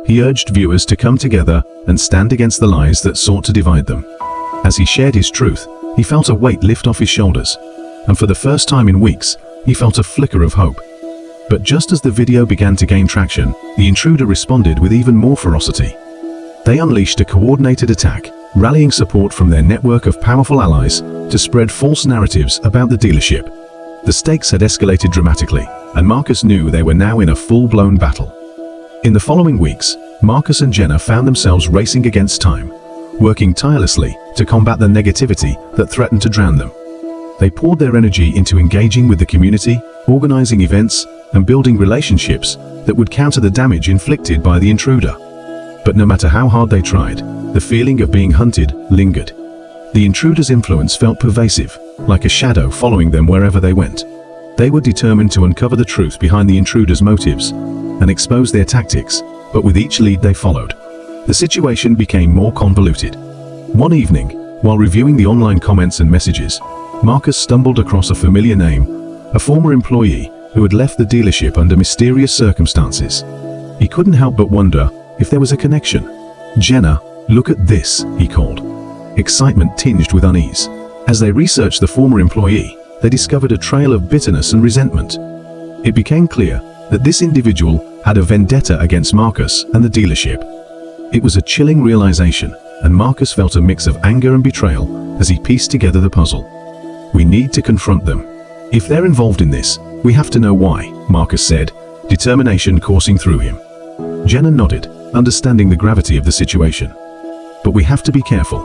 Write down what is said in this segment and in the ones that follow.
He urged viewers to come together and stand against the lies that sought to divide them. As he shared his truth, he felt a weight lift off his shoulders, and for the first time in weeks, he felt a flicker of hope. But just as the video began to gain traction, the intruder responded with even more ferocity. They unleashed a coordinated attack, rallying support from their network of powerful allies to spread false narratives about the dealership. The stakes had escalated dramatically, and Marcus knew they were now in a full-blown battle. In the following weeks, Marcus and Jenna found themselves racing against time, working tirelessly to combat the negativity that threatened to drown them. They poured their energy into engaging with the community, organizing events, and building relationships that would counter the damage inflicted by the intruder. But no matter how hard they tried, the feeling of being hunted lingered. The intruder's influence felt pervasive, like a shadow following them wherever they went. They were determined to uncover the truth behind the intruder's motives and expose their tactics, but with each lead they followed, the situation became more convoluted. One evening, while reviewing the online comments and messages, Marcus stumbled across a familiar name, a former employee who had left the dealership under mysterious circumstances. He couldn't help but wonder if there was a connection. "Jenna, look at this," he called, excitement tinged with unease. As they researched the former employee, they discovered a trail of bitterness and resentment. It became clear that this individual had a vendetta against Marcus and the dealership. It was a chilling realization, and Marcus felt a mix of anger and betrayal as he pieced together the puzzle. "We need to confront them. If they're involved in this, we have to know why," Marcus said, determination coursing through him. Jenna nodded, understanding the gravity of the situation. "But we have to be careful.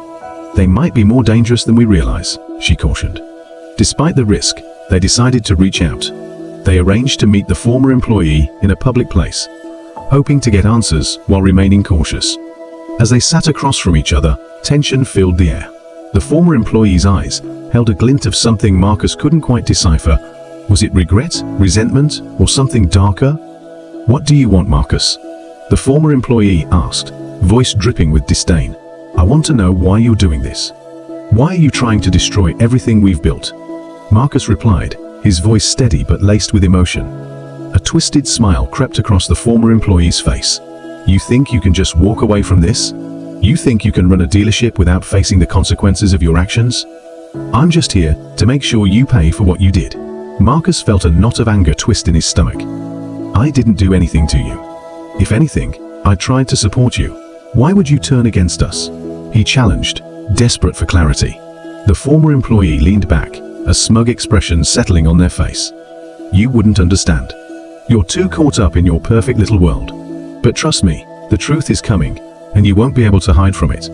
They might be more dangerous than we realize," she cautioned. Despite the risk, they decided to reach out. They arranged to meet the former employee in a public place, hoping to get answers while remaining cautious. As they sat across from each other, tension filled the air. The former employee's eyes held a glint of something Marcus couldn't quite decipher. Was it regret, resentment, or something darker? "What do you want, Marcus?" the former employee asked, voice dripping with disdain. "I want to know why you're doing this. Why are you trying to destroy everything we've built?" Marcus replied, his voice steady but laced with emotion. A twisted smile crept across the former employee's face. "You think you can just walk away from this? You think you can run a dealership without facing the consequences of your actions? I'm just here to make sure you pay for what you did." Marcus felt a knot of anger twist in his stomach. "I didn't do anything to you. If anything, I tried to support you. Why would you turn against us?" he challenged, desperate for clarity. The former employee leaned back, a smug expression settling on their face. "You wouldn't understand. You're too caught up in your perfect little world. But trust me, the truth is coming, and you won't be able to hide from it."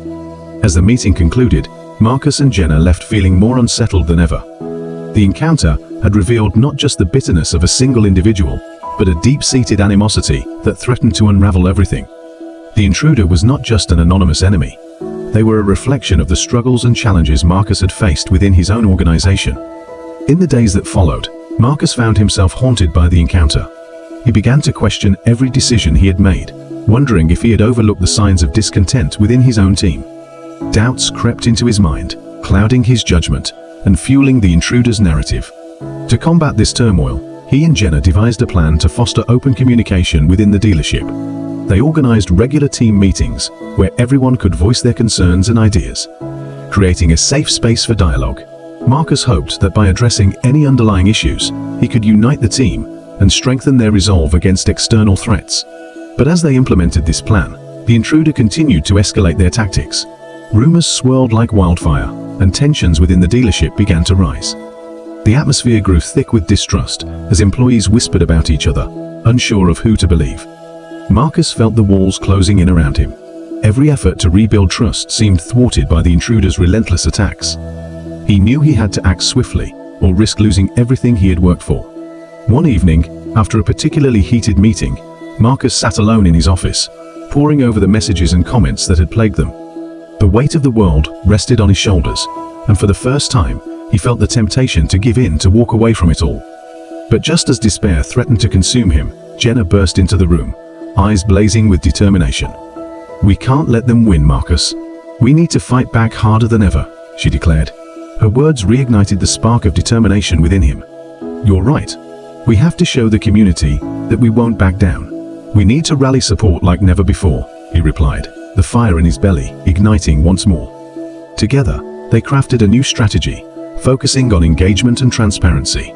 As the meeting concluded, Marcus and Jenna left feeling more unsettled than ever. The encounter had revealed not just the bitterness of a single individual, but a deep-seated animosity that threatened to unravel everything. The intruder was not just an anonymous enemy. They were a reflection of the struggles and challenges Marcus had faced within his own organization. In the days that followed, Marcus found himself haunted by the encounter. He began to question every decision he had made, wondering if he had overlooked the signs of discontent within his own team. Doubts crept into his mind, clouding his judgment and fueling the intruder's narrative. To combat this turmoil, he and Jenna devised a plan to foster open communication within the dealership. They organized regular team meetings where everyone could voice their concerns and ideas, creating a safe space for dialogue. Marcus hoped that by addressing any underlying issues, he could unite the team and strengthen their resolve against external threats. But as they implemented this plan, the intruder continued to escalate their tactics. Rumors swirled like wildfire, and tensions within the dealership began to rise. The atmosphere grew thick with distrust as employees whispered about each other, unsure of who to believe. Marcus felt the walls closing in around him. Every effort to rebuild trust seemed thwarted by the intruder's relentless attacks. He knew he had to act swiftly, or risk losing everything he had worked for. One evening, after a particularly heated meeting, Marcus sat alone in his office, poring over the messages and comments that had plagued them. The weight of the world rested on his shoulders, and for the first time, he felt the temptation to give in, to walk away from it all. But just as despair threatened to consume him, Jenna burst into the room, eyes blazing with determination. "We can't let them win, Marcus. We need to fight back harder than ever," she declared. Her words reignited the spark of determination within him. "You're right. We have to show the community that we won't back down. "We need to rally support like never before," he replied, the fire in his belly igniting once more. Together, they crafted a new strategy, focusing on engagement and transparency.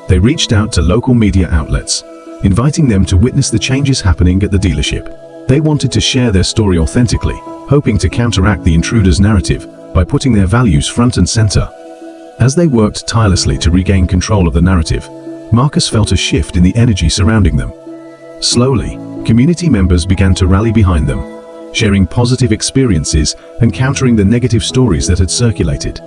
They reached out to local media outlets, inviting them to witness the changes happening at the dealership. They wanted to share their story authentically, hoping to counteract the intruder's narrative by putting their values front and center. As they worked tirelessly to regain control of the narrative, Marcus felt a shift in the energy surrounding them. Slowly, community members began to rally behind them, sharing positive experiences and countering the negative stories that had circulated.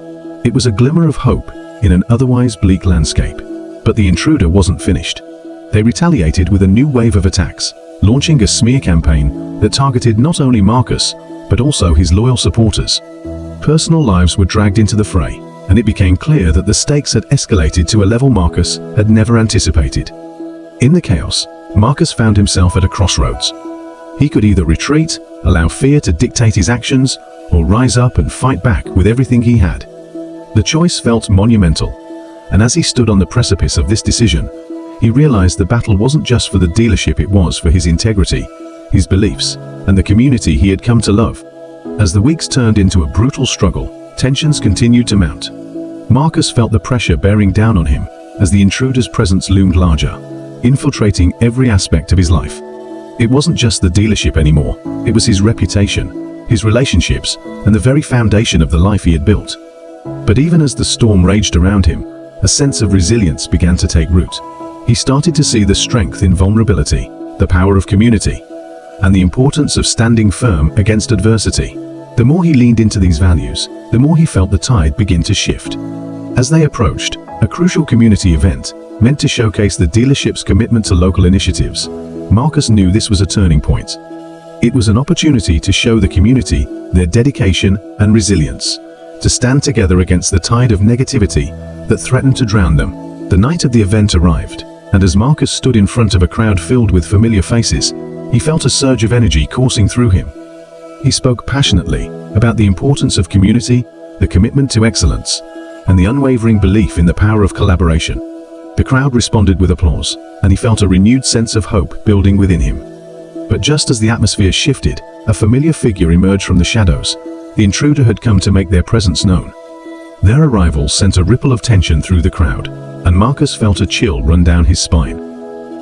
It was a glimmer of hope in an otherwise bleak landscape. But the intruder wasn't finished. They retaliated with a new wave of attacks, launching a smear campaign that targeted not only Marcus, but also his loyal supporters. Personal lives were dragged into the fray, and it became clear that the stakes had escalated to a level Marcus had never anticipated. In the chaos, Marcus found himself at a crossroads. He could either retreat, allow fear to dictate his actions, or rise up and fight back with everything he had. The choice felt monumental, and as he stood on the precipice of this decision, he realized the battle wasn't just for the dealership, it was for his integrity, his beliefs, and the community he had come to love. As the weeks turned into a brutal struggle, tensions continued to mount. Marcus felt the pressure bearing down on him as the intruder's presence loomed larger, infiltrating every aspect of his life. It wasn't just the dealership anymore, it was his reputation, his relationships, and the very foundation of the life he had built. But even as the storm raged around him, a sense of resilience began to take root. He started to see the strength in vulnerability, the power of community, and the importance of standing firm against adversity. The more he leaned into these values, the more he felt the tide begin to shift. As they approached, a crucial community event, meant to showcase the dealership's commitment to local initiatives, Marcus knew this was a turning point. It was an opportunity to show the community their dedication and resilience, to stand together against the tide of negativity that threatened to drown them. The night of the event arrived, and as Marcus stood in front of a crowd filled with familiar faces, he felt a surge of energy coursing through him. He spoke passionately about the importance of community, the commitment to excellence, and the unwavering belief in the power of collaboration. The crowd responded with applause, and he felt a renewed sense of hope building within him. But just as the atmosphere shifted, a familiar figure emerged from the shadows. The intruder had come to make their presence known. Their arrival sent a ripple of tension through the crowd, and Marcus felt a chill run down his spine.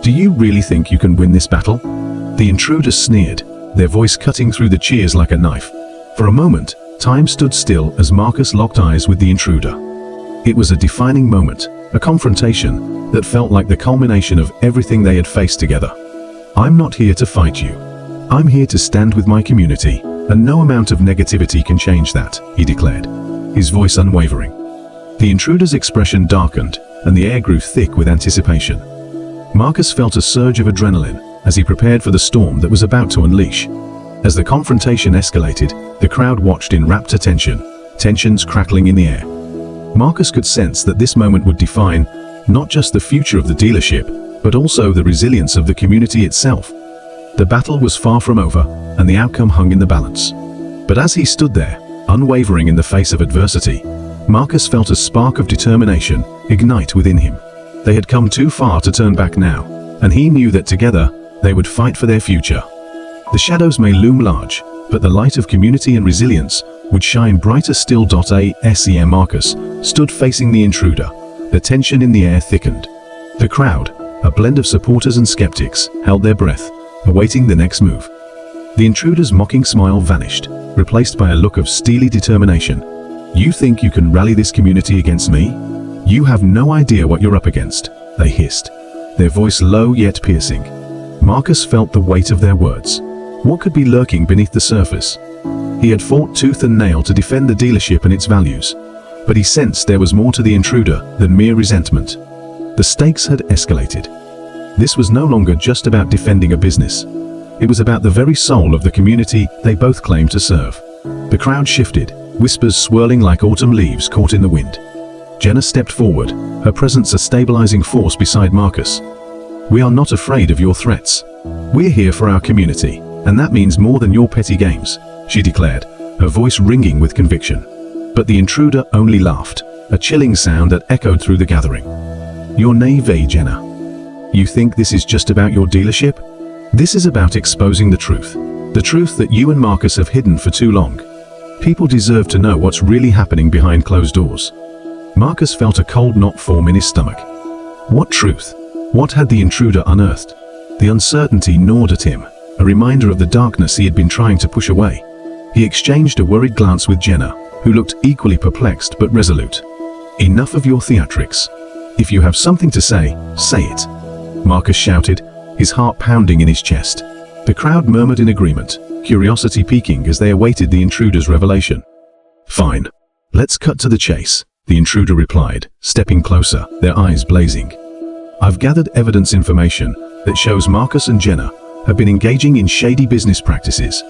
"Do you really think you can win this battle?" The intruder sneered, their voice cutting through the cheers like a knife. For a moment, time stood still as Marcus locked eyes with the intruder. It was a defining moment, a confrontation that felt like the culmination of everything they had faced together. "I'm not here to fight you. I'm here to stand with my community, and no amount of negativity can change that," he declared, his voice unwavering. The intruder's expression darkened, and the air grew thick with anticipation. Marcus felt a surge of adrenaline as he prepared for the storm that was about to unleash. As the confrontation escalated, the crowd watched in rapt attention, tensions crackling in the air. Marcus could sense that this moment would define not just the future of the dealership, but also the resilience of the community itself. The battle was far from over, and the outcome hung in the balance. But as he stood there, unwavering in the face of adversity, Marcus felt a spark of determination ignite within him. They had come too far to turn back now, and he knew that together, they would fight for their future. The shadows may loom large, but the light of community and resilience would shine brighter still. As Marcus stood facing the intruder, the tension in the air thickened. The crowd, a blend of supporters and skeptics, held their breath, awaiting the next move. The intruder's mocking smile vanished, replaced by a look of steely determination. "You think you can rally this community against me? You have no idea what you're up against," they hissed, their voice low yet piercing. Marcus felt the weight of their words. What could be lurking beneath the surface? He had fought tooth and nail to defend the dealership and its values, but he sensed there was more to the intruder than mere resentment. The stakes had escalated. This was no longer just about defending a business. It was about the very soul of the community they both claimed to serve. The crowd shifted, whispers swirling like autumn leaves caught in the wind. Jenna stepped forward, her presence a stabilizing force beside Marcus. "We are not afraid of your threats. We're here for our community, and that means more than your petty games," she declared, her voice ringing with conviction. But the intruder only laughed, a chilling sound that echoed through the gathering. "You're naive, Jenna. You think this is just about your dealership? This is about exposing the truth that you and Marcus have hidden for too long. People deserve to know what's really happening behind closed doors. Marcus felt a cold knot form in his stomach. What truth? What had the intruder unearthed? The uncertainty gnawed at him, a reminder of the darkness he had been trying to push away. He exchanged a worried glance with Jenna, who looked equally perplexed but resolute. Enough of your theatrics. If you have something to say it, Marcus shouted, his heart pounding in his chest. The crowd murmured in agreement, curiosity peaking as they awaited the intruder's revelation. Fine. Let's cut to the chase, the intruder replied, stepping closer, their eyes blazing. I've gathered evidence information that shows Marcus and Jenna have been engaging in shady business practices,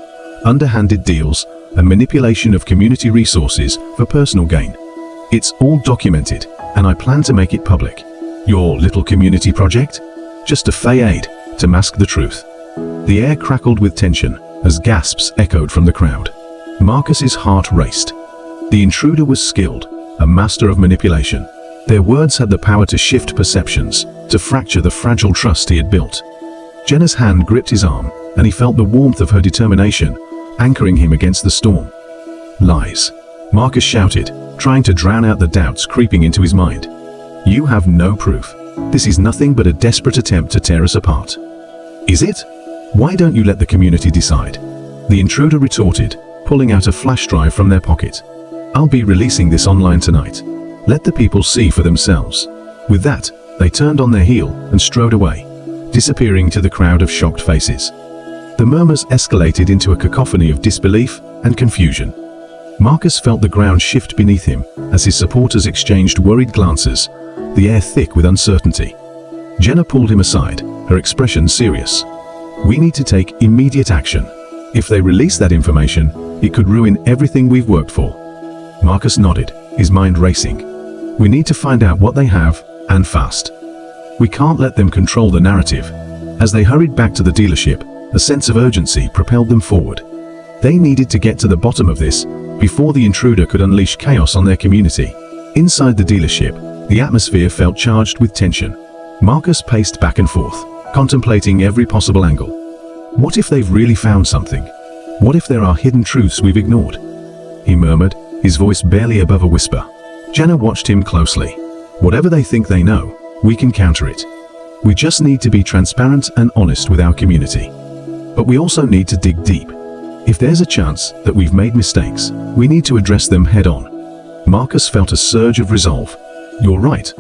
underhanded deals, and manipulation of community resources for personal gain. It's all documented, and I plan to make it public. Your little community project? Just a fade to mask the truth. The air crackled with tension as gasps echoed from the crowd. Marcus's heart raced. The intruder was skilled, a master of manipulation. Their words had the power to shift perceptions, to fracture the fragile trust he had built. Jenna's hand gripped his arm, and he felt the warmth of her determination, anchoring him against the storm. Lies, Marcus shouted, trying to drown out the doubts creeping into his mind. You have no proof. This is nothing but a desperate attempt to tear us apart. Is it? Why don't you let the community decide? The intruder retorted, pulling out a flash drive from their pocket. I'll be releasing this online tonight. Let the people see for themselves. With that, they turned on their heel and strode away, disappearing to the crowd of shocked faces. The murmurs escalated into a cacophony of disbelief and confusion. Marcus felt the ground shift beneath him as his supporters exchanged worried glances, the air thick with uncertainty. Jenna pulled him aside, her expression serious. We need to take immediate action. If they release that information, it could ruin everything we've worked for. Marcus nodded, his mind racing. We need to find out what they have, and fast. We can't let them control the narrative. As they hurried back to the dealership, a sense of urgency propelled them forward. They needed to get to the bottom of this before the intruder could unleash chaos on their community. Inside the dealership, the atmosphere felt charged with tension. Marcus paced back and forth, contemplating every possible angle. What if they've really found something? What if there are hidden truths we've ignored? He murmured, his voice barely above a whisper. Jenna watched him closely. Whatever they think they know, we can counter it. We just need to be transparent and honest with our community. But we also need to dig deep. If there's a chance that we've made mistakes, we need to address them head-on. Marcus felt a surge of resolve. You're right.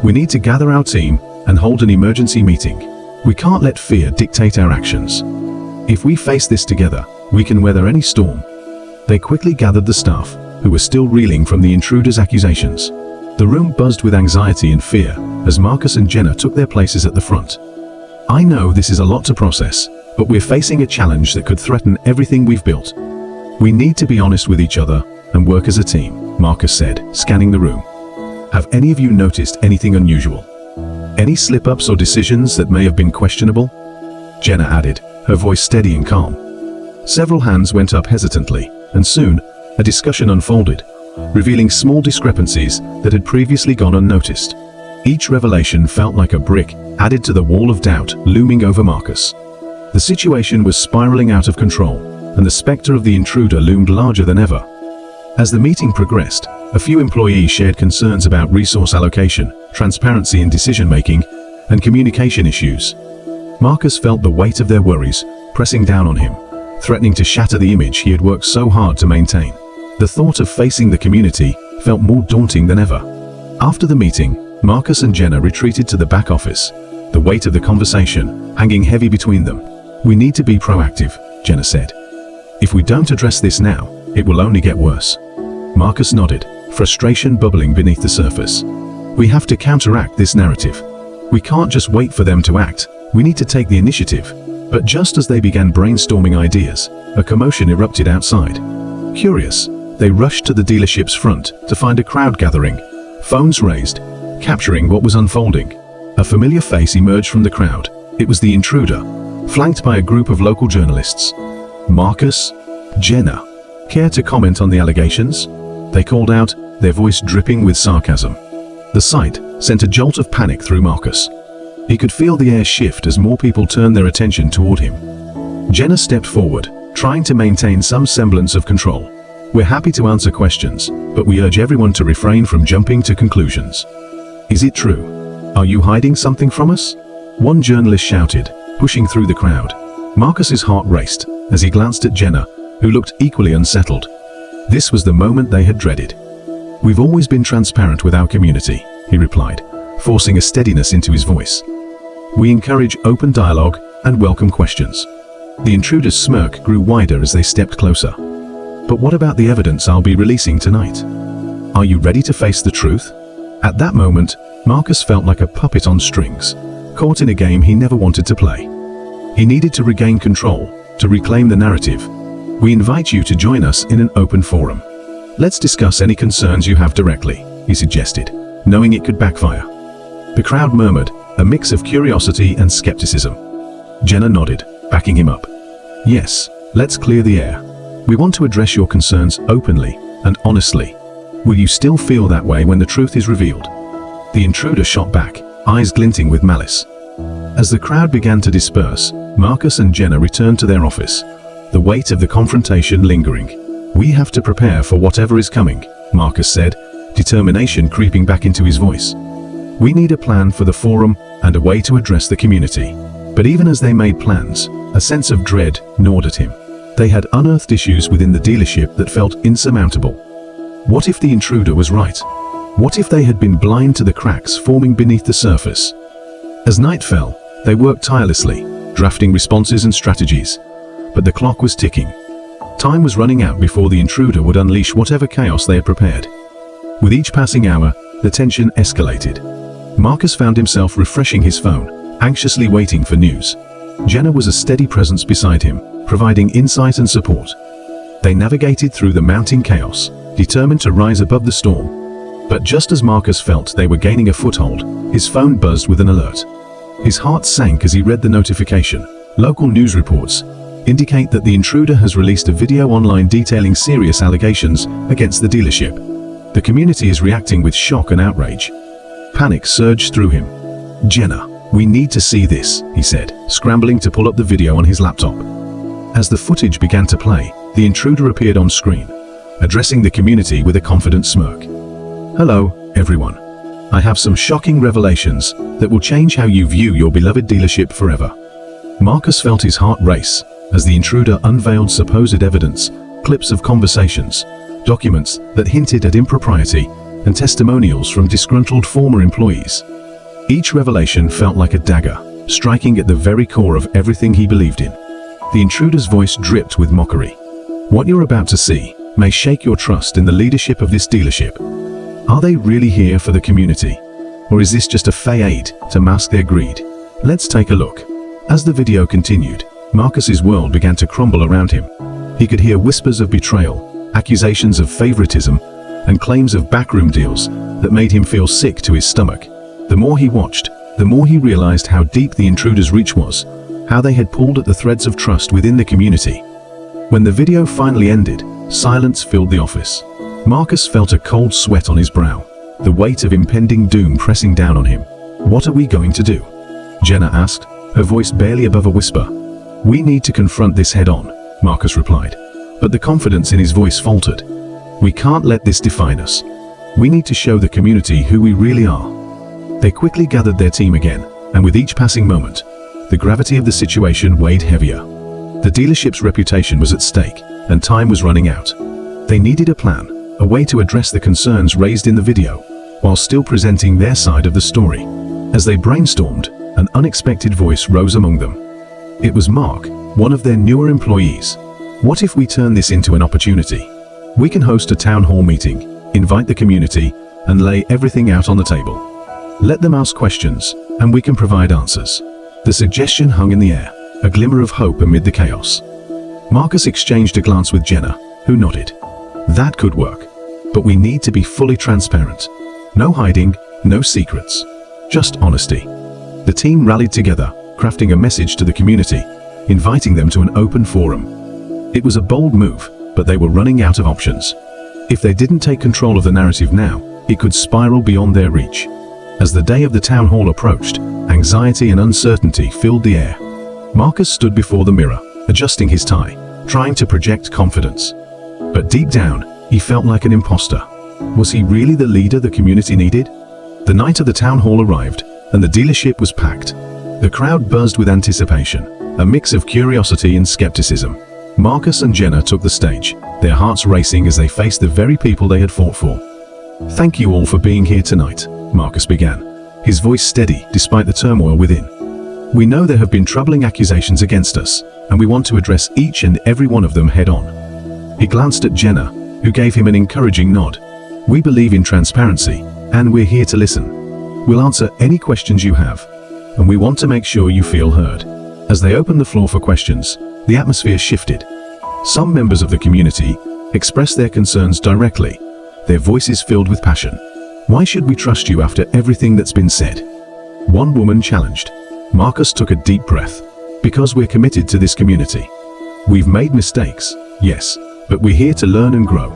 We need to gather our team and hold an emergency meeting. We can't let fear dictate our actions. If we face this together, we can weather any storm. They quickly gathered the staff, who were still reeling from the intruder's accusations. The room buzzed with anxiety and fear as Marcus and Jenna took their places at the front. I know this is a lot to process, but we're facing a challenge that could threaten everything we've built. We need to be honest with each other and work as a team, Marcus said, scanning the room. Have any of you noticed anything unusual? Any slip-ups or decisions that may have been questionable? Jenna added, her voice steady and calm. Several hands went up hesitantly, and soon, a discussion unfolded, revealing small discrepancies that had previously gone unnoticed. Each revelation felt like a brick added to the wall of doubt looming over Marcus. The situation was spiraling out of control, and the specter of the intruder loomed larger than ever. As the meeting progressed, a few employees shared concerns about resource allocation, transparency in decision-making, and communication issues. Marcus felt the weight of their worries pressing down on him, threatening to shatter the image he had worked so hard to maintain. The thought of facing the community felt more daunting than ever. After the meeting, Marcus and Jenna retreated to the back office, the weight of the conversation hanging heavy between them. We need to be proactive, Jenna said. If we don't address this now, it will only get worse. Marcus nodded, frustration bubbling beneath the surface. We have to counteract this narrative. We can't just wait for them to act, we need to take the initiative. But just as they began brainstorming ideas, a commotion erupted outside. Curious, they rushed to the dealership's front to find a crowd gathering, phones raised, capturing what was unfolding. A familiar face emerged from the crowd. It was the intruder, flanked by a group of local journalists. Marcus? Jenna? Care to comment on the allegations? They called out, their voice dripping with sarcasm. The sight sent a jolt of panic through Marcus. He could feel the air shift as more people turned their attention toward him. Jenna stepped forward, trying to maintain some semblance of control. "We're happy to answer questions, but we urge everyone to refrain from jumping to conclusions." "Is it true? Are you hiding something from us?" one journalist shouted, pushing through the crowd. Marcus's heart raced as he glanced at Jenna, who looked equally unsettled. This was the moment they had dreaded. "We've always been transparent with our community," he replied, forcing a steadiness into his voice. "We encourage open dialogue and welcome questions." The intruder's smirk grew wider as they stepped closer. "But what about the evidence I'll be releasing tonight? Are you ready to face the truth?" At that moment, Marcus felt like a puppet on strings, caught in a game he never wanted to play. He needed to regain control, to reclaim the narrative. "We invite you to join us in an open forum. Let's discuss any concerns you have directly," he suggested, knowing it could backfire. The crowd murmured, a mix of curiosity and skepticism. Jenna nodded, backing him up. "Yes, let's clear the air. We want to address your concerns openly and honestly. Will you still feel that way when the truth is revealed?" The intruder shot back, eyes glinting with malice. As the crowd began to disperse, Marcus and Jenna returned to their office, the weight of the confrontation lingering. "We have to prepare for whatever is coming," Marcus said, determination creeping back into his voice. "We need a plan for the forum and a way to address the community." But even as they made plans, a sense of dread gnawed at him. They had unearthed issues within the dealership that felt insurmountable. What if the intruder was right? What if they had been blind to the cracks forming beneath the surface? As night fell, they worked tirelessly, drafting responses and strategies. But the clock was ticking. Time was running out before the intruder would unleash whatever chaos they had prepared. With each passing hour, the tension escalated. Marcus found himself refreshing his phone, anxiously waiting for news. Jenna was a steady presence beside him, providing insight and support. They navigated through the mounting chaos, determined to rise above the storm. But just as Marcus felt they were gaining a foothold, his phone buzzed with an alert. His heart sank as he read the notification. Local news reports indicate that the intruder has released a video online detailing serious allegations against the dealership. The community is reacting with shock and outrage. Panic surged through him. "Jenna, we need to see this," he said, scrambling to pull up the video on his laptop. As the footage began to play, the intruder appeared on screen, addressing the community with a confident smirk. "Hello, everyone. I have some shocking revelations that will change how you view your beloved dealership forever." Marcus felt his heart race as the intruder unveiled supposed evidence, clips of conversations, documents that hinted at impropriety, and testimonials from disgruntled former employees. Each revelation felt like a dagger, striking at the very core of everything he believed in. The intruder's voice dripped with mockery. "What you're about to see may shake your trust in the leadership of this dealership. Are they really here for the community? Or is this just a fade to mask their greed? Let's take a look." As the video continued, Marcus's world began to crumble around him. He could hear whispers of betrayal, accusations of favoritism, and claims of backroom deals that made him feel sick to his stomach. The more he watched, the more he realized how deep the intruder's reach was, how they had pulled at the threads of trust within the community. When the video finally ended, silence filled the office. Marcus felt a cold sweat on his brow, the weight of impending doom pressing down on him. "What are we going to do?" Jenna asked, her voice barely above a whisper. "We need to confront this head-on," Marcus replied, but the confidence in his voice faltered. "We can't let this define us. We need to show the community who we really are." They quickly gathered their team again, and with each passing moment, the gravity of the situation weighed heavier. The dealership's reputation was at stake, and time was running out. They needed a plan, a way to address the concerns raised in the video, while still presenting their side of the story. As they brainstormed, an unexpected voice rose among them. It was Mark, one of their newer employees. "What if we turn this into an opportunity? We can host a town hall meeting, invite the community, and lay everything out on the table. Let them ask questions, and we can provide answers." The suggestion hung in the air, a glimmer of hope amid the chaos. Marcus exchanged a glance with Jenna, who nodded. "That could work, but we need to be fully transparent. No hiding, no secrets, just honesty." The team rallied together, crafting a message to the community, inviting them to an open forum. It was a bold move, but they were running out of options. If they didn't take control of the narrative now, it could spiral beyond their reach. As the day of the town hall approached, anxiety and uncertainty filled the air. Marcus stood before the mirror, adjusting his tie, trying to project confidence. But deep down, he felt like an imposter. Was he really the leader the community needed? The night of the town hall arrived, and the dealership was packed. The crowd buzzed with anticipation, a mix of curiosity and skepticism. Marcus and Jenna took the stage, their hearts racing as they faced the very people they had fought for. "Thank you all for being here tonight," Marcus began, his voice steady despite the turmoil within. "We know there have been troubling accusations against us, and we want to address each and every one of them head-on." He glanced at Jenna, who gave him an encouraging nod. "We believe in transparency, and we're here to listen. We'll answer any questions you have, and we want to make sure you feel heard." As they opened the floor for questions, the atmosphere shifted. Some members of the community expressed their concerns directly, their voices filled with passion. "Why should we trust you after everything that's been said?" One woman challenged. Marcus took a deep breath. "Because we're committed to this community. We've made mistakes, yes, but we're here to learn and grow.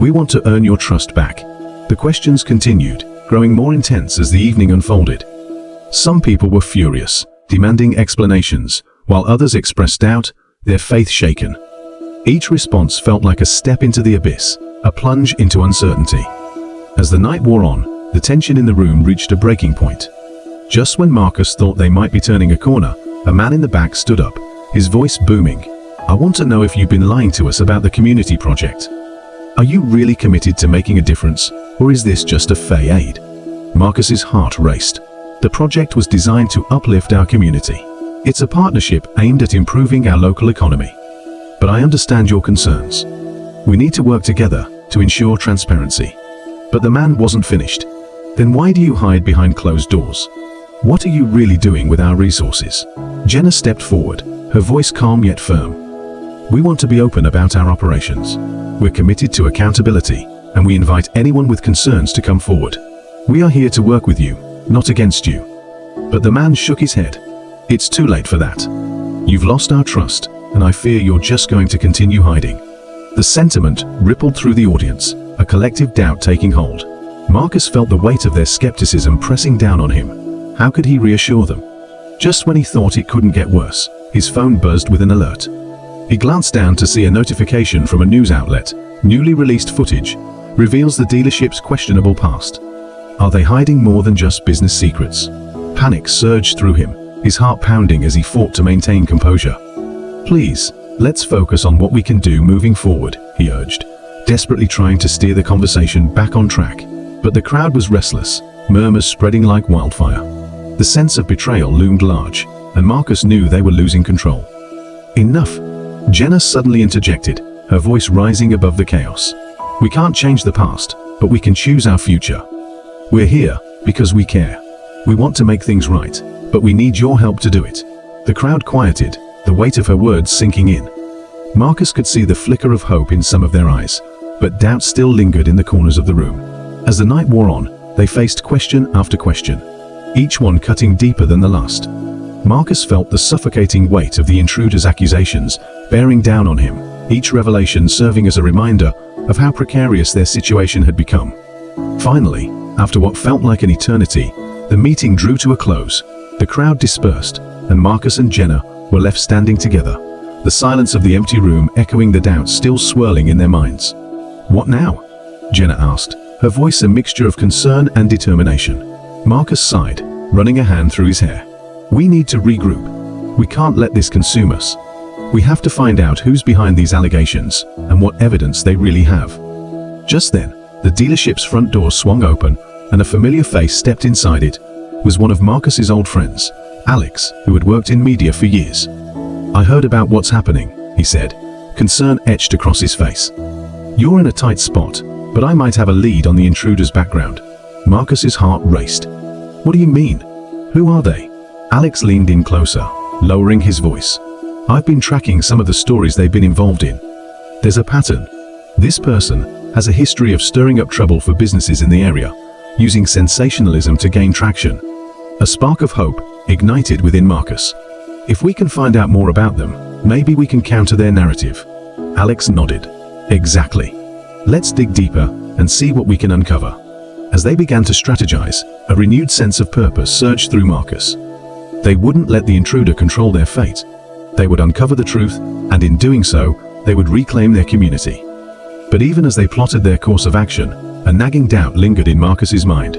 We want to earn your trust back." The questions continued, growing more intense as the evening unfolded. Some people were furious, demanding explanations, while others expressed doubt, their faith shaken. Each response felt like a step into the abyss, a plunge into uncertainty. As the night wore on, the tension in the room reached a breaking point. Just when Marcus thought they might be turning a corner, a man in the back stood up, his voice booming. "I want to know if you've been lying to us about the community project. Are you really committed to making a difference, or is this just a fake? Marcus's heart raced. The project was designed to uplift our community. It's a partnership aimed at improving our local economy. But I understand your concerns. We need to work together to ensure transparency." But the man wasn't finished. "Then why do you hide behind closed doors? What are you really doing with our resources?" Jenna stepped forward, her voice calm yet firm. "We want to be open about our operations. We're committed to accountability, and we invite anyone with concerns to come forward. We are here to work with you, not against you." But the man shook his head. "It's too late for that. You've lost our trust, and I fear you're just going to continue hiding." The sentiment rippled through the audience, a collective doubt taking hold. Marcus felt the weight of their skepticism pressing down on him. How could he reassure them? Just when he thought it couldn't get worse, his phone buzzed with an alert. He glanced down to see a notification from a news outlet. Newly released footage reveals the dealership's questionable past. Are they hiding more than just business secrets? Panic surged through him, his heart pounding as he fought to maintain composure. "Please, let's focus on what we can do moving forward," he urged, desperately trying to steer the conversation back on track. But the crowd was restless, murmurs spreading like wildfire. The sense of betrayal loomed large, and Marcus knew they were losing control. "Enough!" Jenna suddenly interjected, her voice rising above the chaos. "We can't change the past, but we can choose our future. We're here because we care. We want to make things right, but we need your help to do it." The crowd quieted, the weight of her words sinking in. Marcus could see the flicker of hope in some of their eyes, but doubt still lingered in the corners of the room. As the night wore on, they faced question after question, each one cutting deeper than the last. Marcus felt the suffocating weight of the intruder's accusations bearing down on him, each revelation serving as a reminder of how precarious their situation had become. Finally, after what felt like an eternity, the meeting drew to a close. The crowd dispersed, and Marcus and Jenna were left standing together, the silence of the empty room echoing the doubts still swirling in their minds. "What now?" Jenna asked, her voice a mixture of concern and determination. Marcus sighed, running a hand through his hair. "We need to regroup. We can't let this consume us. We have to find out who's behind these allegations and what evidence they really have." Just then, the dealership's front door swung open, and a familiar face stepped inside. It was one of Marcus's old friends, Alex, who had worked in media for years. "I heard about what's happening," he said, concern etched across his face. "You're in a tight spot, but I might have a lead on the intruder's background." Marcus's heart raced. "What do you mean? Who are they?" Alex leaned in closer, lowering his voice. "I've been tracking some of the stories they've been involved in. There's a pattern. This person has a history of stirring up trouble for businesses in the area, using sensationalism to gain traction." A spark of hope ignited within Marcus. "If we can find out more about them, maybe we can counter their narrative." Alex nodded. "Exactly. Let's dig deeper and see what we can uncover." As they began to strategize, a renewed sense of purpose surged through Marcus. They wouldn't let the intruder control their fate. They would uncover the truth, and in doing so, they would reclaim their community. But even as they plotted their course of action, a nagging doubt lingered in Marcus's mind.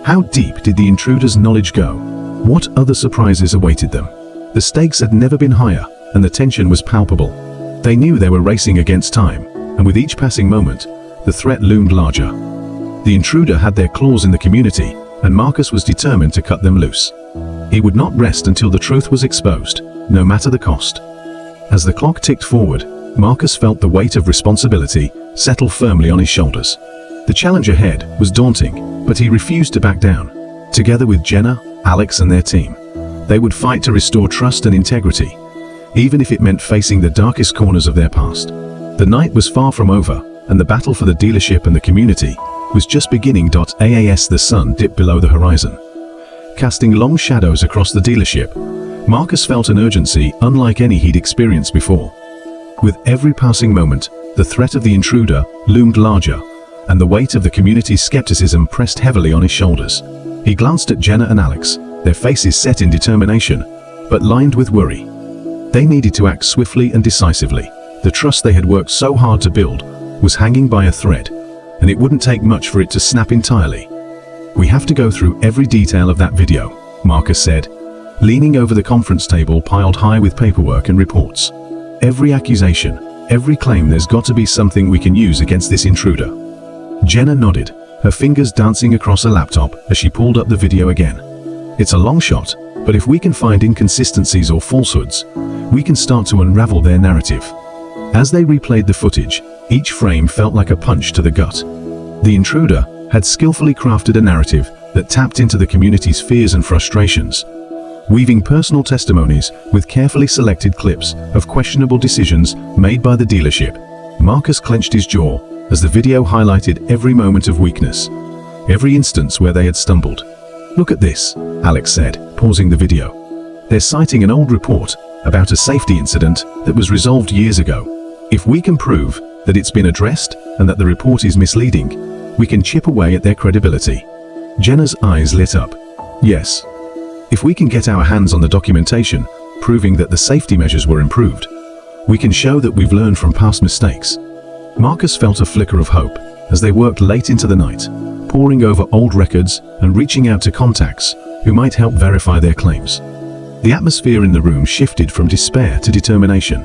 How deep did the intruder's knowledge go? What other surprises awaited them? The stakes had never been higher, and the tension was palpable. They knew they were racing against time, and with each passing moment, the threat loomed larger. The intruder had their claws in the community, and Marcus was determined to cut them loose. He would not rest until the truth was exposed, no matter the cost. As the clock ticked forward, Marcus felt the weight of responsibility settle firmly on his shoulders. The challenge ahead was daunting, but he refused to back down. Together with Jenna, Alex and their team, they would fight to restore trust and integrity, even if it meant facing the darkest corners of their past. The night was far from over, and the battle for the dealership and the community was just beginning. As the sun dipped below the horizon, casting long shadows across the dealership, Marcus felt an urgency unlike any he'd experienced before. With every passing moment, the threat of the intruder loomed larger, and the weight of the community's skepticism pressed heavily on his shoulders. He glanced at Jenna and Alex, their faces set in determination, but lined with worry. They needed to act swiftly and decisively. The trust they had worked so hard to build was hanging by a thread, and it wouldn't take much for it to snap entirely. "We have to go through every detail of that video," Marcus said, leaning over the conference table piled high with paperwork and reports. "Every accusation, every claim. There's got to be something we can use against this intruder." Jenna nodded, her fingers dancing across a laptop as she pulled up the video again. "It's a long shot, but if we can find inconsistencies or falsehoods, we can start to unravel their narrative." As they replayed the footage, each frame felt like a punch to the gut. The intruder had skillfully crafted a narrative that tapped into the community's fears and frustrations, weaving personal testimonies with carefully selected clips of questionable decisions made by the dealership. Marcus clenched his jaw as the video highlighted every moment of weakness, every instance where they had stumbled. "Look at this," Alex said, pausing the video. "They're citing an old report about a safety incident that was resolved years ago. If we can prove that it's been addressed and that the report is misleading, we can chip away at their credibility." Jenna's eyes lit up. "Yes. If we can get our hands on the documentation proving that the safety measures were improved, we can show that we've learned from past mistakes." Marcus felt a flicker of hope as they worked late into the night, poring over old records and reaching out to contacts who might help verify their claims. The atmosphere in the room shifted from despair to determination,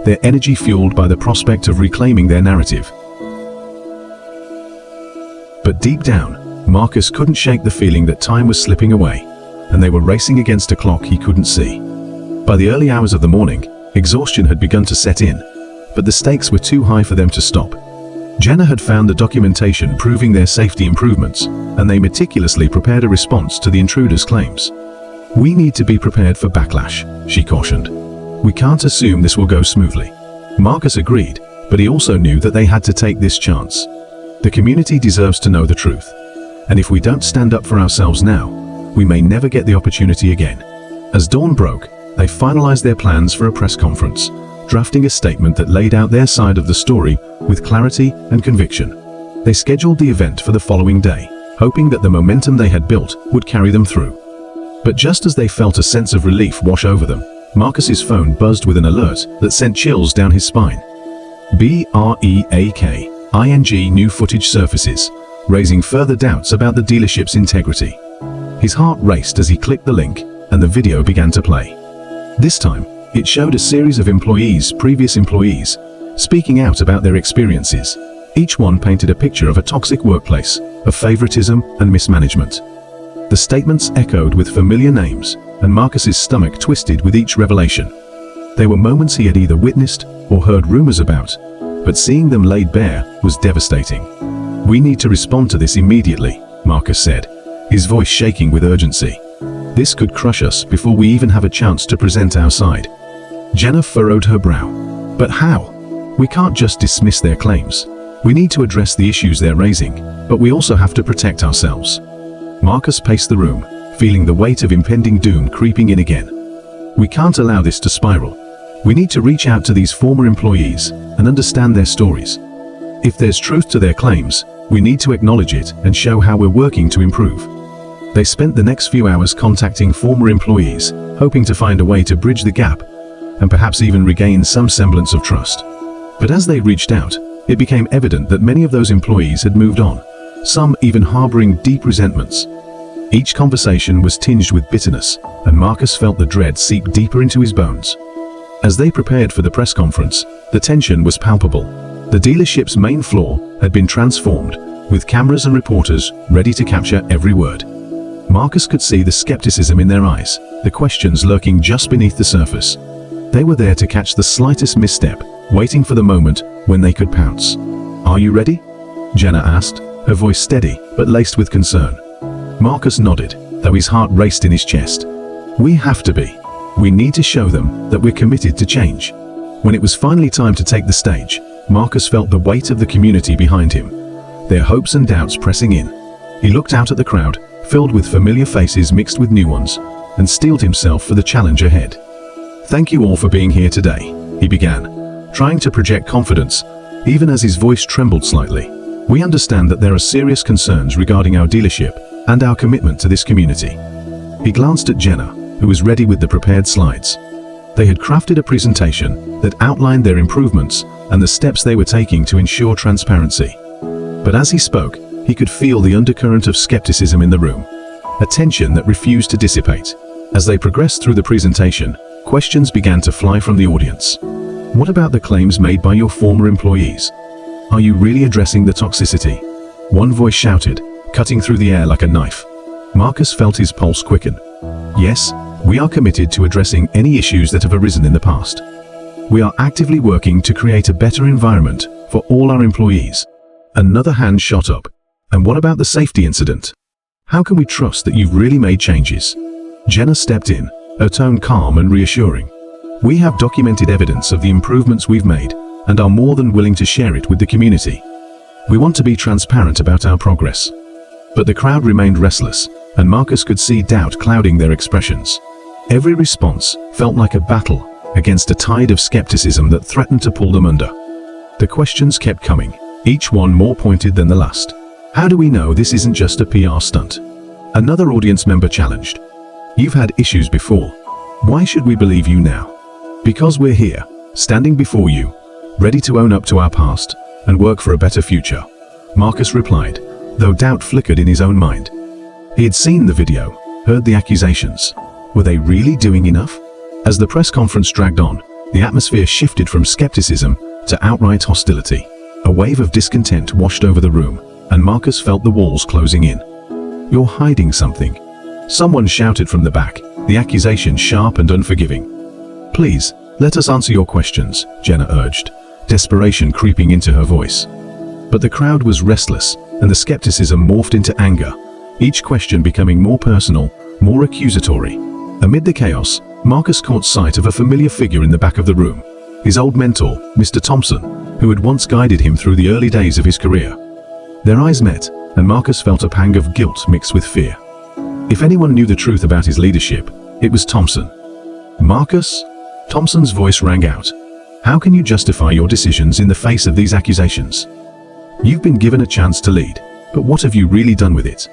their energy fueled by the prospect of reclaiming their narrative. But deep down, Marcus couldn't shake the feeling that time was slipping away, and they were racing against a clock he couldn't see. By the early hours of the morning, exhaustion had begun to set in, but the stakes were too high for them to stop. Jenna had found the documentation proving their safety improvements, and they meticulously prepared a response to the intruder's claims. "We need to be prepared for backlash," she cautioned. "We can't assume this will go smoothly." Marcus agreed, but he also knew that they had to take this chance. The community deserves to know the truth, and if we don't stand up for ourselves now, we may never get the opportunity again. As dawn broke, they finalized their plans for a press conference, drafting a statement that laid out their side of the story with clarity and conviction. They scheduled the event for the following day, hoping that the momentum they had built would carry them through. But just as they felt a sense of relief wash over them, Marcus's phone buzzed with an alert that sent chills down his spine. Breaking new footage surfaces, raising further doubts about the dealership's integrity. His heart raced as he clicked the link, and the video began to play. This time, it showed a series of previous employees, speaking out about their experiences. Each one painted a picture of a toxic workplace, of favoritism and mismanagement. The statements echoed with familiar names, and Marcus's stomach twisted with each revelation. They were moments he had either witnessed or heard rumors about, but seeing them laid bare was devastating. "We need to respond to this immediately," Marcus said, his voice shaking with urgency. "This could crush us before we even have a chance to present our side." Jenna furrowed her brow. "But how? We can't just dismiss their claims. We need to address the issues they're raising, but we also have to protect ourselves." Marcus paced the room, feeling the weight of impending doom creeping in again. "We can't allow this to spiral. We need to reach out to these former employees and understand their stories. If there's truth to their claims, we need to acknowledge it and show how we're working to improve. They spent the next few hours contacting former employees, hoping to find a way to bridge the gap and perhaps even regain some semblance of trust. But as they reached out, it became evident that many of those employees had moved on, some even harboring deep resentments. Each conversation was tinged with bitterness, and Marcus felt the dread seep deeper into his bones. As they prepared for the press conference, the tension was palpable. The dealership's main floor had been transformed, with cameras and reporters ready to capture every word. Marcus could see the skepticism in their eyes, the questions lurking just beneath the surface. They were there to catch the slightest misstep, waiting for the moment when they could pounce. "Are you ready?" Jenna asked, her voice steady but laced with concern. Marcus nodded, though his heart raced in his chest. "We have to be. We need to show them that we're committed to change." When it was finally time to take the stage, Marcus felt the weight of the community behind him, their hopes and doubts pressing in. He looked out at the crowd, filled with familiar faces mixed with new ones, and steeled himself for the challenge ahead. "Thank you all for being here today," he began, trying to project confidence, even as his voice trembled slightly. "We understand that there are serious concerns regarding our dealership and our commitment to this community." He glanced at Jenna, who was ready with the prepared slides. They had crafted a presentation that outlined their improvements and the steps they were taking to ensure transparency. But as he spoke, he could feel the undercurrent of skepticism in the room, a tension that refused to dissipate. As they progressed through the presentation, questions began to fly from the audience. "What about the claims made by your former employees? Are you really addressing the toxicity?" One voice shouted, cutting through the air like a knife. Marcus felt his pulse quicken. "Yes, we are committed to addressing any issues that have arisen in the past. We are actively working to create a better environment for all our employees." Another hand shot up. "And what about the safety incident? How can we trust that you've really made changes?" Jenna stepped in, her tone calm and reassuring. "We have documented evidence of the improvements we've made and are more than willing to share it with the community. We want to be transparent about our progress." But the crowd remained restless, and Marcus could see doubt clouding their expressions. Every response felt like a battle against a tide of skepticism that threatened to pull them under. The questions kept coming, each one more pointed than the last. "How do we know this isn't just a PR stunt?" Another audience member challenged. "You've had issues before. Why should we believe you now?" "Because we're here, standing before you, ready to own up to our past and work for a better future," Marcus replied, though doubt flickered in his own mind. He had seen the video, heard the accusations. Were they really doing enough? As the press conference dragged on, the atmosphere shifted from skepticism to outright hostility. A wave of discontent washed over the room, and Marcus felt the walls closing in. "You're hiding something," someone shouted from the back, the accusation sharp and unforgiving. "Please, let us answer your questions," Jenna urged, desperation creeping into her voice. But the crowd was restless, and the skepticism morphed into anger, each question becoming more personal, more accusatory. Amid the chaos, Marcus caught sight of a familiar figure in the back of the room, his old mentor, Mr. Thompson, who had once guided him through the early days of his career. Their eyes met, and Marcus felt a pang of guilt mixed with fear. If anyone knew the truth about his leadership, it was Thompson. "Marcus?" Thompson's voice rang out. "How can you justify your decisions in the face of these accusations? You've been given a chance to lead, but what have you really done with it?"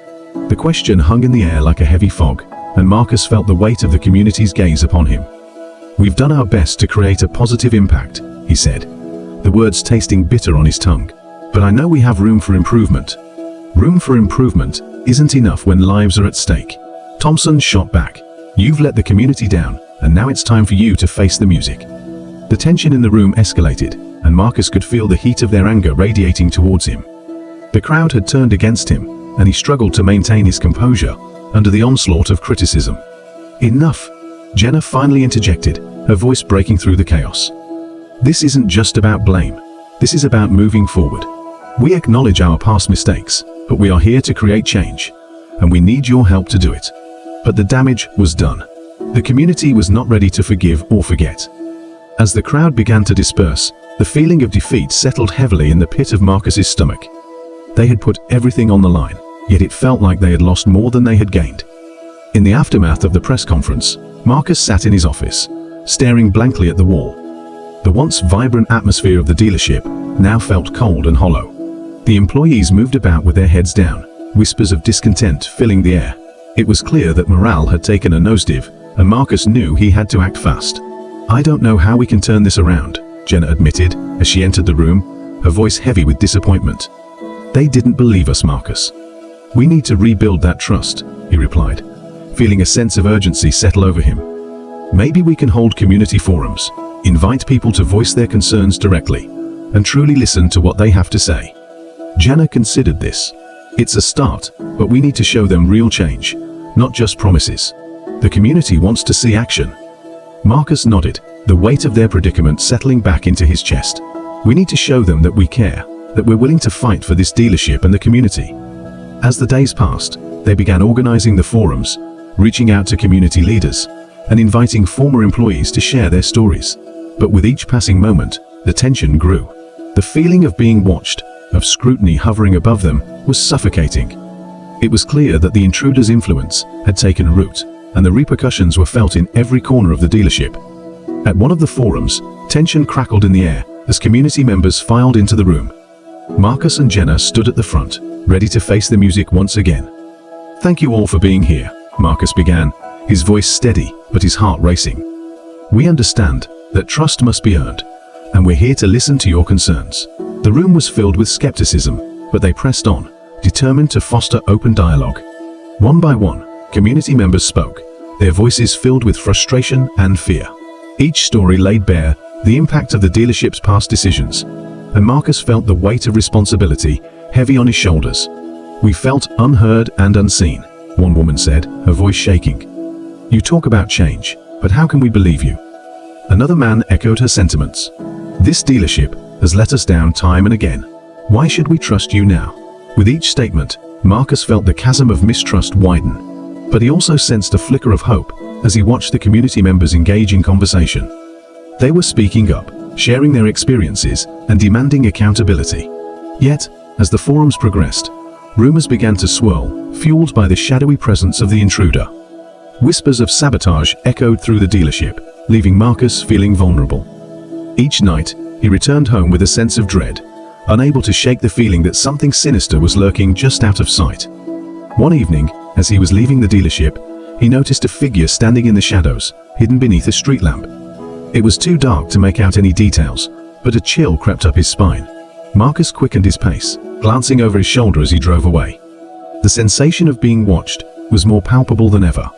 The question hung in the air like a heavy fog, and Marcus felt the weight of the community's gaze upon him. "We've done our best to create a positive impact," he said, the words tasting bitter on his tongue. "But I know we have room for improvement." "Room for improvement isn't enough when lives are at stake," Thompson shot back. "You've let the community down, and now it's time for you to face the music." The tension in the room escalated, and Marcus could feel the heat of their anger radiating towards him. The crowd had turned against him, and he struggled to maintain his composure under the onslaught of criticism. "Enough," Jenna finally interjected, her voice breaking through the chaos. "This isn't just about blame. This is about moving forward. We acknowledge our past mistakes, but we are here to create change, and we need your help to do it." But the damage was done. The community was not ready to forgive or forget. As the crowd began to disperse, the feeling of defeat settled heavily in the pit of Marcus's stomach. They had put everything on the line, yet it felt like they had lost more than they had gained. In the aftermath of the press conference, Marcus sat in his office, staring blankly at the wall. The once vibrant atmosphere of the dealership now felt cold and hollow. The employees moved about with their heads down, whispers of discontent filling the air. It was clear that morale had taken a nosedive, and Marcus knew he had to act fast. "I don't know how we can turn this around," Jenna admitted as she entered the room, her voice heavy with disappointment. "They didn't believe us, Marcus." "We need to rebuild that trust," he replied, feeling a sense of urgency settle over him. "Maybe we can hold community forums, invite people to voice their concerns directly, and truly listen to what they have to say." Jenna considered this. "It's a start, but we need to show them real change, not just promises. The community wants to see action." Marcus nodded, the weight of their predicament settling back into his chest. "We need to show them that we care, that we're willing to fight for this dealership and the community." As the days passed, they began organizing the forums, reaching out to community leaders, and inviting former employees to share their stories. But with each passing moment, the tension grew. The feeling of being watched, of scrutiny hovering above them, was suffocating. It was clear that the intruder's influence had taken root, and the repercussions were felt in every corner of the dealership. At one of the forums, tension crackled in the air as community members filed into the room. Marcus and Jenna stood at the front, ready to face the music once again. "Thank you all for being here," Marcus began, his voice steady but his heart racing. "We understand that trust must be earned, and we're here to listen to your concerns." The room was filled with skepticism, but they pressed on, determined to foster open dialogue. One by one, community members spoke, their voices filled with frustration and fear. Each story laid bare the impact of the dealership's past decisions, and Marcus felt the weight of responsibility heavy on his shoulders. "We felt unheard and unseen," one woman said, her voice shaking. "You talk about change, but how can we believe you?" Another man echoed her sentiments. "This dealership has let us down time and again. Why should we trust you now?" With each statement, Marcus felt the chasm of mistrust widen, but he also sensed a flicker of hope as he watched the community members engage in conversation. They were speaking up, sharing their experiences, and demanding accountability. Yet, as the forums progressed, rumors began to swirl, fueled by the shadowy presence of the intruder. Whispers of sabotage echoed through the dealership, leaving Marcus feeling vulnerable. Each night, he returned home with a sense of dread, unable to shake the feeling that something sinister was lurking just out of sight. One evening, as he was leaving the dealership, he noticed a figure standing in the shadows, hidden beneath a street lamp. It was too dark to make out any details, but a chill crept up his spine. Marcus quickened his pace, glancing over his shoulder as he drove away. The sensation of being watched was more palpable than ever,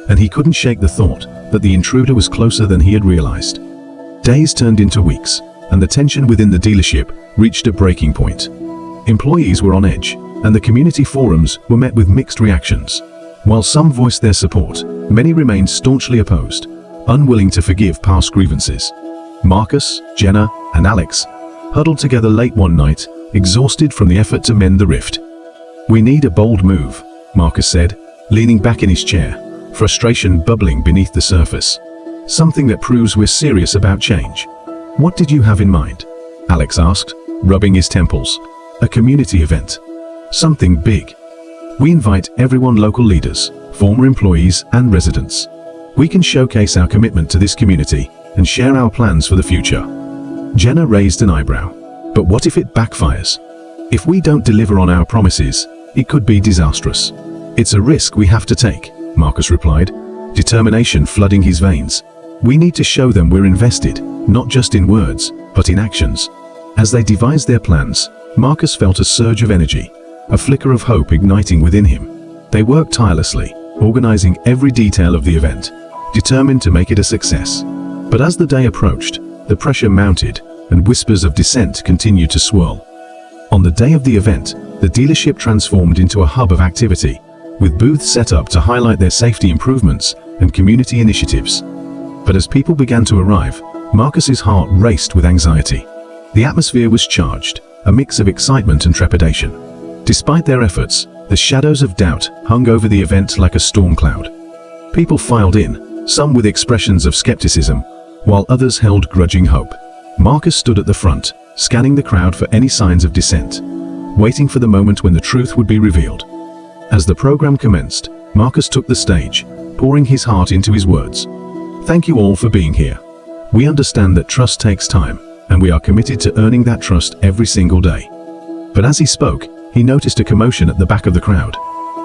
and he couldn't shake the thought that the intruder was closer than he had realized. Days turned into weeks, and the tension within the dealership reached a breaking point. Employees were on edge, and the community forums were met with mixed reactions. While some voiced their support, many remained staunchly opposed, unwilling to forgive past grievances. Marcus, Jenna, and Alex huddled together late one night, exhausted from the effort to mend the rift. "We need a bold move," Marcus said, leaning back in his chair, frustration bubbling beneath the surface. "Something that proves we're serious about change." "What did you have in mind?" Alex asked, rubbing his temples. "A community event. Something big. We invite everyone, local leaders, former employees, and residents. We can showcase our commitment to this community and share our plans for the future." Jenna raised an eyebrow. "But what if it backfires? If we don't deliver on our promises, it could be disastrous." "It's a risk we have to take," Marcus replied, determination flooding his veins. "We need to show them we're invested, not just in words, but in actions." As they devised their plans, Marcus felt a surge of energy, a flicker of hope igniting within him. They worked tirelessly, organizing every detail of the event, determined to make it a success. But as the day approached, the pressure mounted, and whispers of dissent continued to swirl. On the day of the event, the dealership transformed into a hub of activity, with booths set up to highlight their safety improvements and community initiatives. But as people began to arrive, Marcus's heart raced with anxiety. The atmosphere was charged, a mix of excitement and trepidation. Despite their efforts, the shadows of doubt hung over the event like a storm cloud. People filed in, some with expressions of skepticism, while others held grudging hope. Marcus stood at the front, scanning the crowd for any signs of dissent, waiting for the moment when the truth would be revealed. As the program commenced, Marcus took the stage, pouring his heart into his words. "Thank you all for being here. We understand that trust takes time, and we are committed to earning that trust every single day." But as he spoke, he noticed a commotion at the back of the crowd.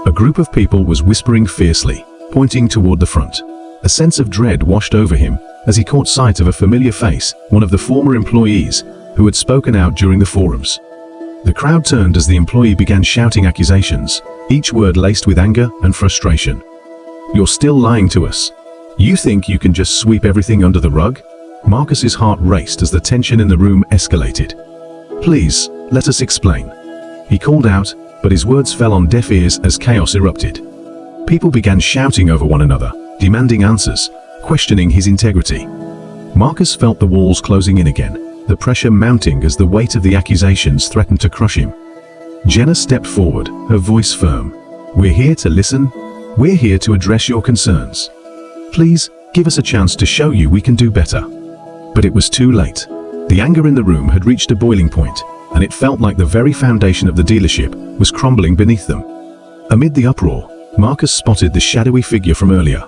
A group of people was whispering fiercely, pointing toward the front. A sense of dread washed over him as he caught sight of a familiar face, one of the former employees who had spoken out during the forums. The crowd turned as the employee began shouting accusations, each word laced with anger and frustration. "You're still lying to us. You think you can just sweep everything under the rug?" Marcus's heart raced as the tension in the room escalated. "Please, let us explain," he called out, but his words fell on deaf ears as chaos erupted. People began shouting over one another, demanding answers, questioning his integrity. Marcus felt the walls closing in again, the pressure mounting as the weight of the accusations threatened to crush him. Jenna stepped forward, her voice firm. "We're here to listen. We're here to address your concerns. Please, give us a chance to show you we can do better." But it was too late. The anger in the room had reached a boiling point, and it felt like the very foundation of the dealership was crumbling beneath them. Amid the uproar, Marcus spotted the shadowy figure from earlier,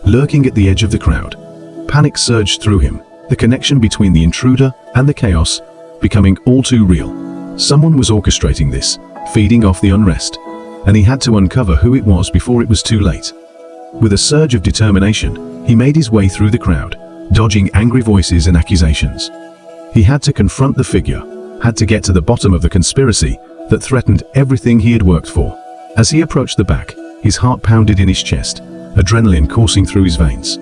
lurking at the edge of the crowd. Panic surged through him, the connection between the intruder and the chaos becoming all too real. Someone was orchestrating this, feeding off the unrest, and he had to uncover who it was before it was too late. With a surge of determination, he made his way through the crowd, dodging angry voices and accusations. He had to confront the figure, had to get to the bottom of the conspiracy that threatened everything he had worked for. As he approached the back, his heart pounded in his chest, adrenaline coursing through his veins.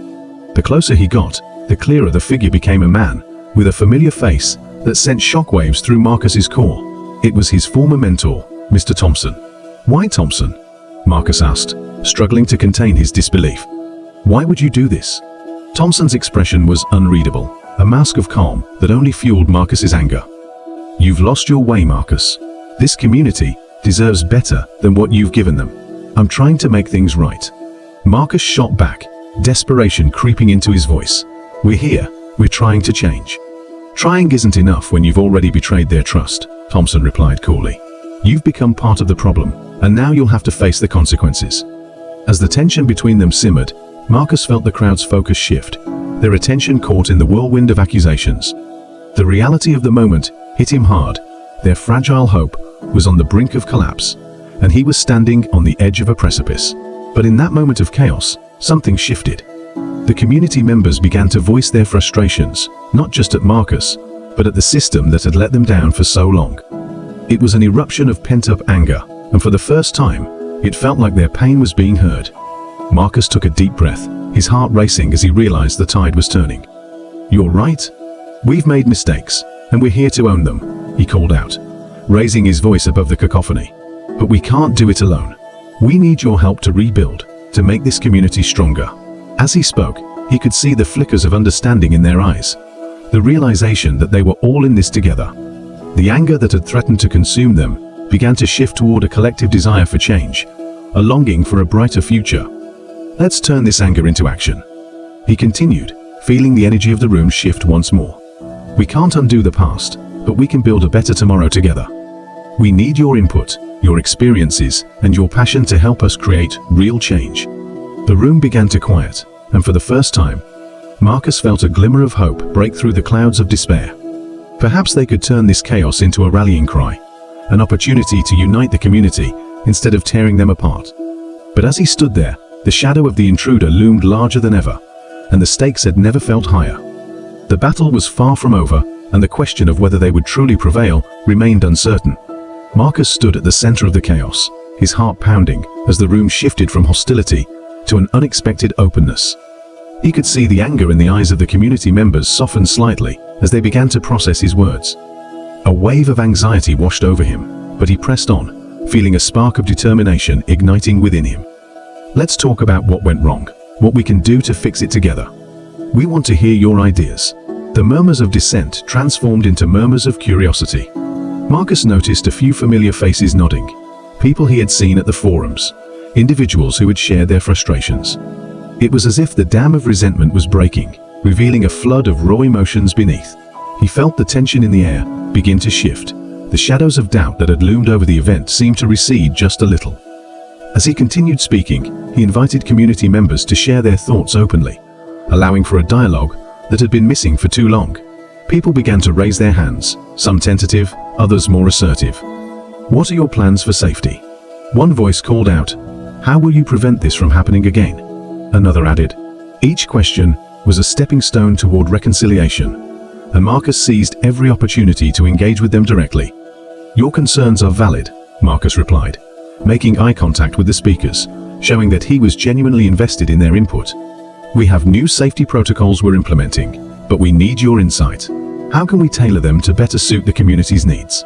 The closer he got, the clearer the figure became, a man with a familiar face that sent shockwaves through Marcus's core. It was his former mentor, Mr. Thompson. "Why Thompson?" Marcus asked, struggling to contain his disbelief. "Why would you do this?" Thompson's expression was unreadable, a mask of calm that only fueled Marcus's anger. "You've lost your way, Marcus. This community deserves better than what you've given them. I'm trying to make things right." Marcus shot back, desperation creeping into his voice. "We're here, we're trying to change." "Trying isn't enough when you've already betrayed their trust," Thompson replied coolly. "You've become part of the problem, and now you'll have to face the consequences." As the tension between them simmered, Marcus felt the crowd's focus shift, their attention caught in the whirlwind of accusations. The reality of the moment hit him hard. Their fragile hope was on the brink of collapse, and he was standing on the edge of a precipice. But in that moment of chaos, something shifted. The community members began to voice their frustrations, not just at Marcus, but at the system that had let them down for so long. It was an eruption of pent-up anger, and for the first time, it felt like their pain was being heard. Marcus took a deep breath, his heart racing as he realized the tide was turning. "You're right. We've made mistakes, and we're here to own them," he called out, raising his voice above the cacophony. "But we can't do it alone. We need your help to rebuild, to make this community stronger." As he spoke, he could see the flickers of understanding in their eyes, the realization that they were all in this together. The anger that had threatened to consume them began to shift toward a collective desire for change, a longing for a brighter future. "Let's turn this anger into action," he continued, feeling the energy of the room shift once more. "We can't undo the past, but we can build a better tomorrow together. We need your input, your experiences, and your passion to help us create real change." The room began to quiet, and for the first time, Marcus felt a glimmer of hope break through the clouds of despair. Perhaps they could turn this chaos into a rallying cry, an opportunity to unite the community instead of tearing them apart. But as he stood there, the shadow of the intruder loomed larger than ever, and the stakes had never felt higher. The battle was far from over, and the question of whether they would truly prevail remained uncertain. Marcus stood at the center of the chaos, his heart pounding as the room shifted from hostility to an unexpected openness. He could see the anger in the eyes of the community members soften slightly as they began to process his words. A wave of anxiety washed over him, but he pressed on, feeling a spark of determination igniting within him. "Let's talk about what went wrong, what we can do to fix it together. We want to hear your ideas." The murmurs of dissent transformed into murmurs of curiosity. Marcus noticed a few familiar faces nodding, people he had seen at the forums, individuals who had shared their frustrations. It was as if the dam of resentment was breaking, revealing a flood of raw emotions beneath. He felt the tension in the air begin to shift. The shadows of doubt that had loomed over the event seemed to recede just a little. As he continued speaking, he invited community members to share their thoughts openly, allowing for a dialogue that had been missing for too long. People began to raise their hands, some tentative, others more assertive. "What are your plans for safety?" One voice called out, "How will you prevent this from happening again?" Another added. Each question was a stepping stone toward reconciliation, and Marcus seized every opportunity to engage with them directly. "Your concerns are valid," Marcus replied, making eye contact with the speakers, showing that he was genuinely invested in their input. "We have new safety protocols we're implementing, but we need your insight. How can we tailor them to better suit the community's needs?"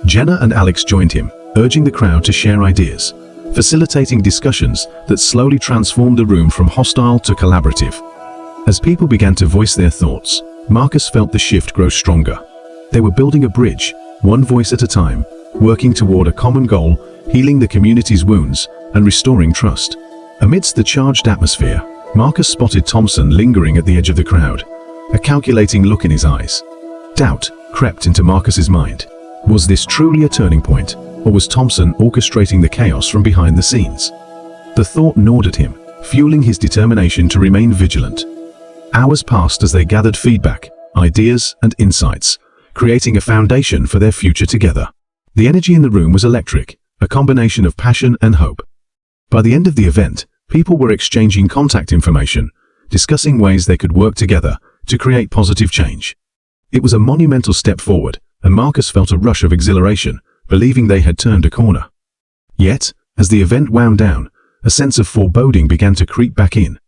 Jenna and Alex joined him, urging the crowd to share ideas, facilitating discussions that slowly transformed the room from hostile to collaborative. As people began to voice their thoughts, Marcus felt the shift grow stronger. They were building a bridge, one voice at a time, working toward a common goal, healing the community's wounds and restoring trust. Amidst the charged atmosphere, Marcus spotted Thompson lingering at the edge of the crowd, a calculating look in his eyes. Doubt crept into Marcus's mind. Was this truly a turning point, or was Thompson orchestrating the chaos from behind the scenes? The thought gnawed at him, fueling his determination to remain vigilant. Hours passed as they gathered feedback, ideas, and insights, creating a foundation for their future together. The energy in the room was electric, a combination of passion and hope. By the end of the event, people were exchanging contact information, discussing ways they could work together to create positive change. It was a monumental step forward, and Marcus felt a rush of exhilaration, believing they had turned a corner. Yet, as the event wound down, a sense of foreboding began to creep back in.